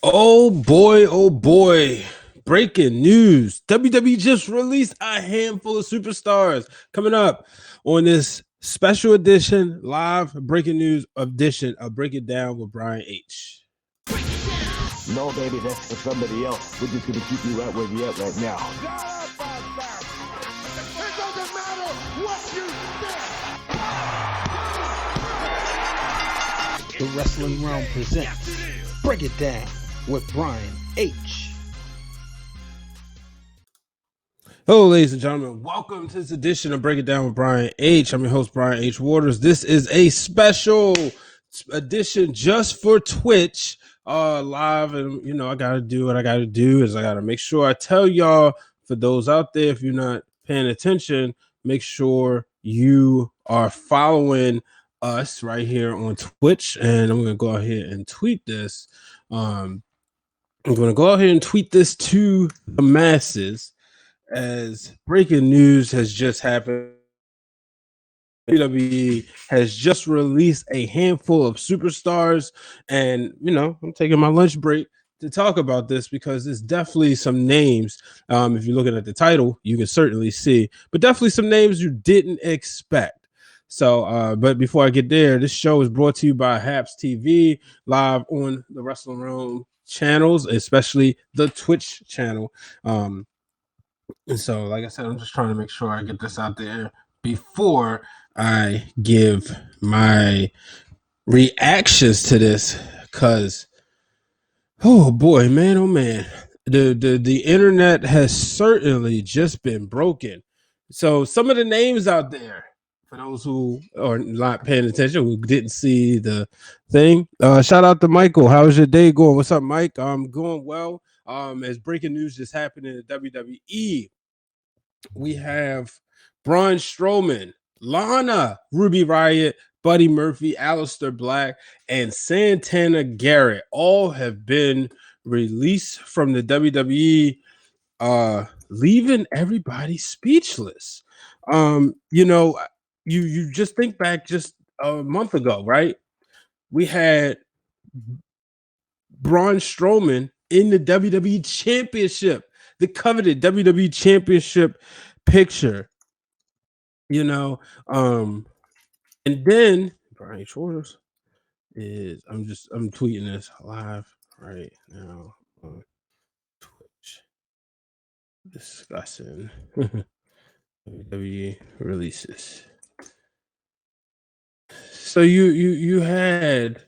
Oh boy, oh boy. Breaking news. WWE just released a handful of superstars coming up on this special edition, live breaking news edition of Break It Down with Brian H. No, baby, that's for somebody else. We're just going to keep you right where you're at right now. It doesn't matter what you think. The Wrestling Realm presents Break It Down with Brian H. Hello, ladies and gentlemen. Welcome to this edition of Break It Down with Brian H. I'm your host, Brian H. Waters. This is a special edition just for Twitch live. And, you know, I got to do what I got to do is I got to make sure I tell y'all, for those out there, if you're not paying attention, make sure you are following us right here on Twitch. And I'm going to go ahead and tweet this. I'm going to go ahead and tweet this to the masses as breaking news has just happened. WWE has just released a handful of superstars, and you know, I'm taking my lunch break to talk about this because there's definitely some names. If you're looking at the title, you can certainly see, but definitely some names you didn't expect. So, but before I get there, this show is brought to you by Haps TV, live on the Wrestling Realm channels, especially the Twitch channel. And so, like I said, I'm just trying to make sure I get this out there before I give my reactions to this, because oh boy, man, oh man, the internet has certainly just been broken. So some of the names out there, for those who are not paying attention, who didn't see the thing, shout out to Michael. How's your day going? What's up, Mike? I'm going well. As breaking news just happened in the WWE, we have Braun Strowman, Lana, Ruby Riott, Buddy Murphy, Aleister Black, and Santana Garrett all have been released from the WWE, leaving everybody speechless. You know, you just think back just a month ago, right? We had Braun Strowman in the WWE Championship, the coveted WWE Championship picture, you know. And then Brian H. Waters is I'm tweeting this live right now on Twitch, discussing WWE releases. So you had,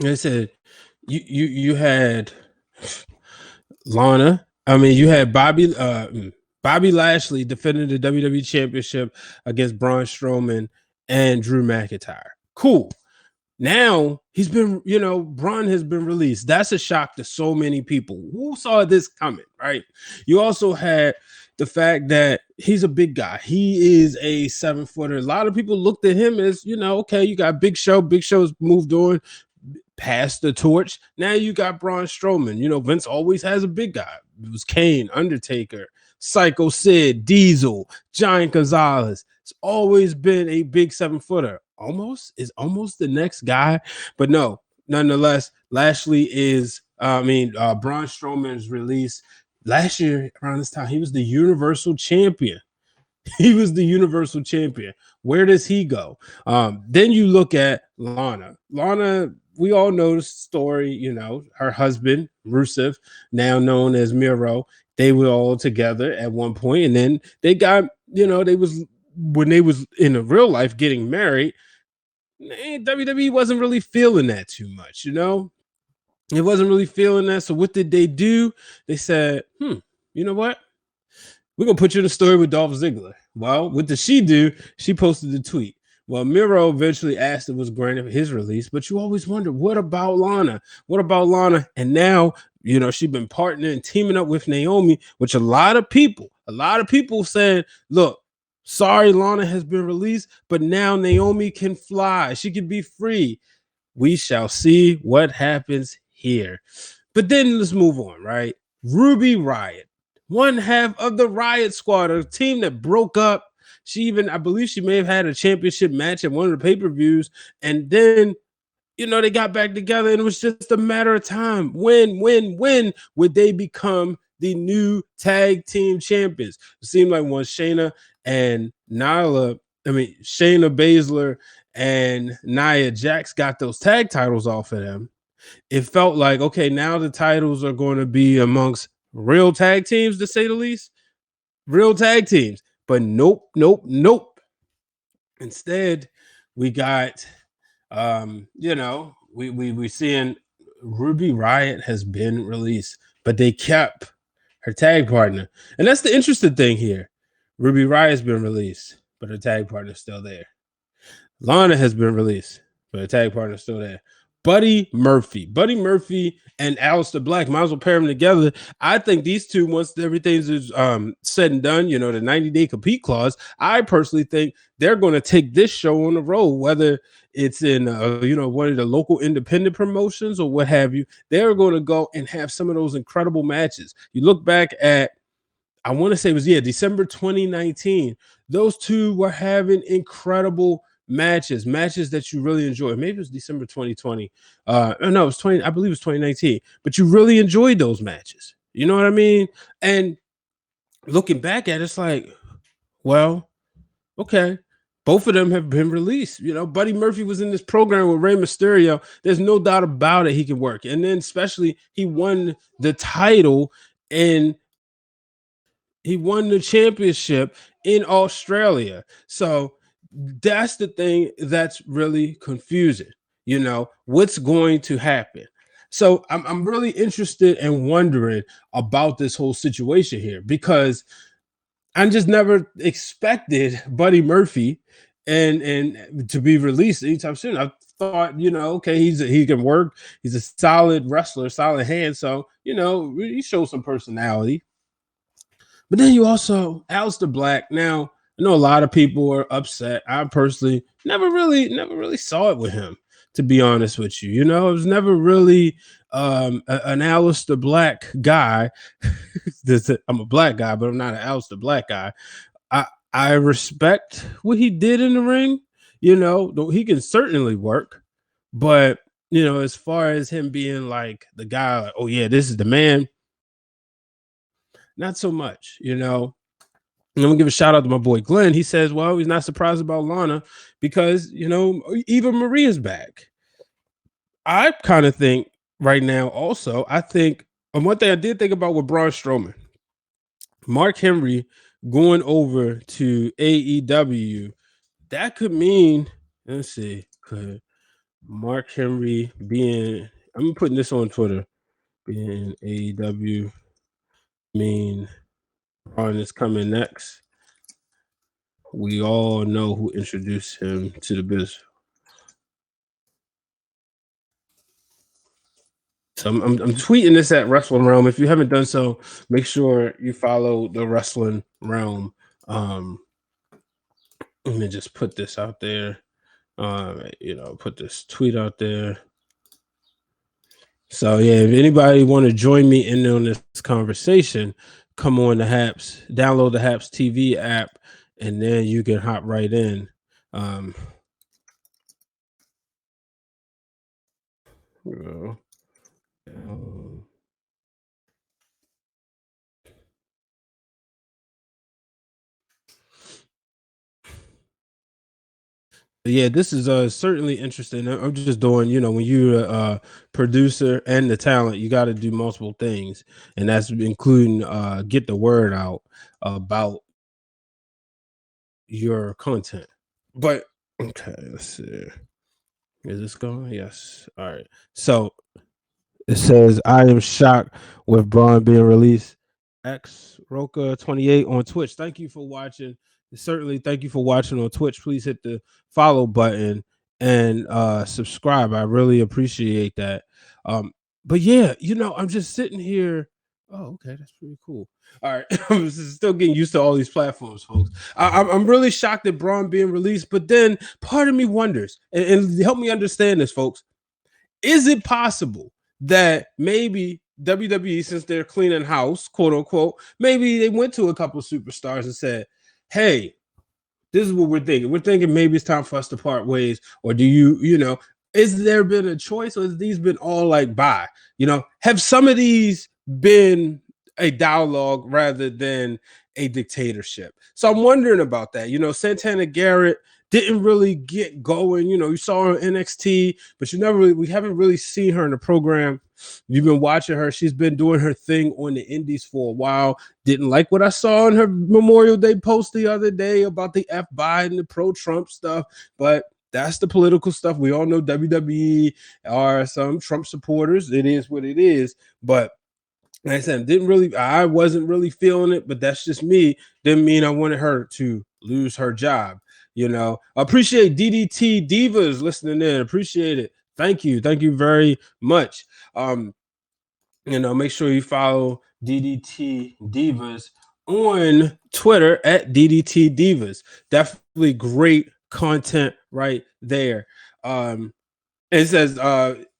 I said, you had Lana. I mean, you had Bobby Lashley defending the WWE Championship against Braun Strowman and Drew McIntyre. Cool. Now he's been, you know, Braun has been released. That's a shock to so many people. Who saw this coming, right? You also had the fact that he's a big guy. He is a 7-footer. A lot of people looked at him as, you know, okay, you got Big Show. Big Show's moved on, passed the torch. Now you got Braun Strowman. You know, Vince always has a big guy. It was Kane, Undertaker, Psycho Sid, Diesel, Giant Gonzalez. It's always been a big 7-footer. Almost the next guy, but no, nonetheless, Lashley is, Braun Strowman's release last year around this time. He was the Universal Champion. He was the Universal Champion. Where does he go? Then you look at Lana. Lana, we all know the story, you know, her husband, Rusev, now known as Miro, they were all together at one point, and then they got, you know, when they was in the real life getting married, WWE wasn't really feeling that too much, you know? It wasn't really feeling that. So what did they do? They said, you know what? We're going to put you in a story with Dolph Ziggler. Well, what did she do? She posted the tweet. Well, Miro eventually asked if it was granted his release, but you always wonder, what about Lana? What about Lana? And now, you know, she's been partnering and teaming up with Naomi, which a lot of people said, look, sorry, Lana has been released, but now Naomi can fly. She can be free. We shall see what happens here. But then let's move on, right? Ruby Riott, one half of the Riott Squad, a team that broke up. I believe she may have had a championship match at one of the pay-per-views, and then they got back together, and it was just a matter of time. When would they become the new tag team champions? It seemed like once Shayna Baszler and Nia Jax got those tag titles off of them, it felt like, okay, now the titles are going to be amongst real tag teams, to say the least. Real tag teams. But nope. Instead, we got we seeing Ruby Riott has been released, but they kept her tag partner. And that's the interesting thing here. Ruby Riott has been released, but her tag partner is still there. Lana has been released, but her tag partner is still there. Buddy Murphy and Aleister Black, might as well pair them together. I think these two, once everything's said and done, the 90-day compete clause, I personally think they're going to take this show on the road, whether it's in one of the local independent promotions or what have you. They're going to go and have some of those incredible matches. You look back at, I want to say it was December 2019. Those two were having incredible matches that you really enjoy. Maybe it was December 2020. No, it was 20. I believe it was 2019. But you really enjoyed those matches. You know what I mean? And looking back at it, it's like, well, okay, both of them have been released. Buddy Murphy was in this program with Rey Mysterio. There's no doubt about it. He can work. And then especially he won the title and he won the championship in Australia. So that's the thing that's really confusing. What's going to happen? So I'm really interested and wondering about this whole situation here, because I just never expected Buddy Murphy and to be released anytime soon. I thought, okay, he can work. He's a solid wrestler, solid hand. So, he shows some personality. But then you also, Aleister Black. Now, I know a lot of people are upset. I personally never really saw it with him, to be honest with you. I was never really an Aleister Black guy. I'm a black guy, but I'm not an Aleister Black guy. I respect what he did in the ring. He can certainly work, but as far as him being like the guy, like, oh yeah, this is the man, not so much. And I'm gonna give a shout out to my boy Glenn. He says, well, he's not surprised about Lana because Eva Maria's back. I kind of think right now, also, I think, and one thing I did think about with Braun Strowman, Mark Henry going over to AEW, that could mean, let's see, could Mark Henry being, I'm putting this on Twitter, being AEW mean Braun is coming next. We all know who introduced him to the business. So I'm tweeting this at Wrestling Realm. If you haven't done so, make sure you follow the Wrestling Realm. Let me just put this out there. Put this tweet out there. So yeah, if anybody want to join me in on this conversation, come on the Haps, download the Haps TV app, and then you can hop right in. Yeah, this is certainly interesting. I'm just doing, when you're a producer and the talent, you got to do multiple things, and that's including get the word out about your content. But okay, let's see. Is this going? Yes. All right. So it says, I am shocked with Braun being released. X Roca 28 on Twitch. Thank you for watching. Certainly, thank you for watching on Twitch. Please hit the follow button and subscribe. I really appreciate that. But yeah, I'm just sitting here. Oh, okay, that's pretty cool. All right, I'm still getting used to all these platforms, folks. I'm really shocked at Braun being released, but then part of me wonders, and help me understand this, folks. Is it possible that maybe WWE, since they're cleaning house, quote unquote, maybe they went to a couple of superstars and said, hey, this is what we're thinking. We're thinking maybe it's time for us to part ways. Or do you is there been a choice, or has these been all like bye? You know, have some of these been a dialogue rather than a dictatorship? So I'm wondering about that. You know, Santana Garrett didn't really get going. You know, you saw her on NXT, but we haven't really seen her in the program. You've been watching her. She's been doing her thing on the indies for a while. Didn't like what I saw in her Memorial Day post the other day about the F Biden, the pro-Trump stuff, but that's the political stuff. We all know WWE are some Trump supporters. It is what it is. But like I said, I wasn't really feeling it, but that's just me. Didn't mean I wanted her to lose her job. You know, appreciate DDT Divas listening in. Appreciate it. Thank you. Thank you very much. You know, make sure you follow DDT Divas on Twitter at DDT Divas. Definitely great content right there. It says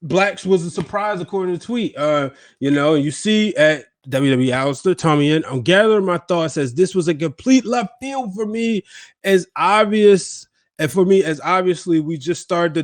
Blacks was a surprise according to the tweet. You know, you see at WWE Aleister, Tommy in, I'm gathering my thoughts as this was a complete left field for me, as obviously we just started the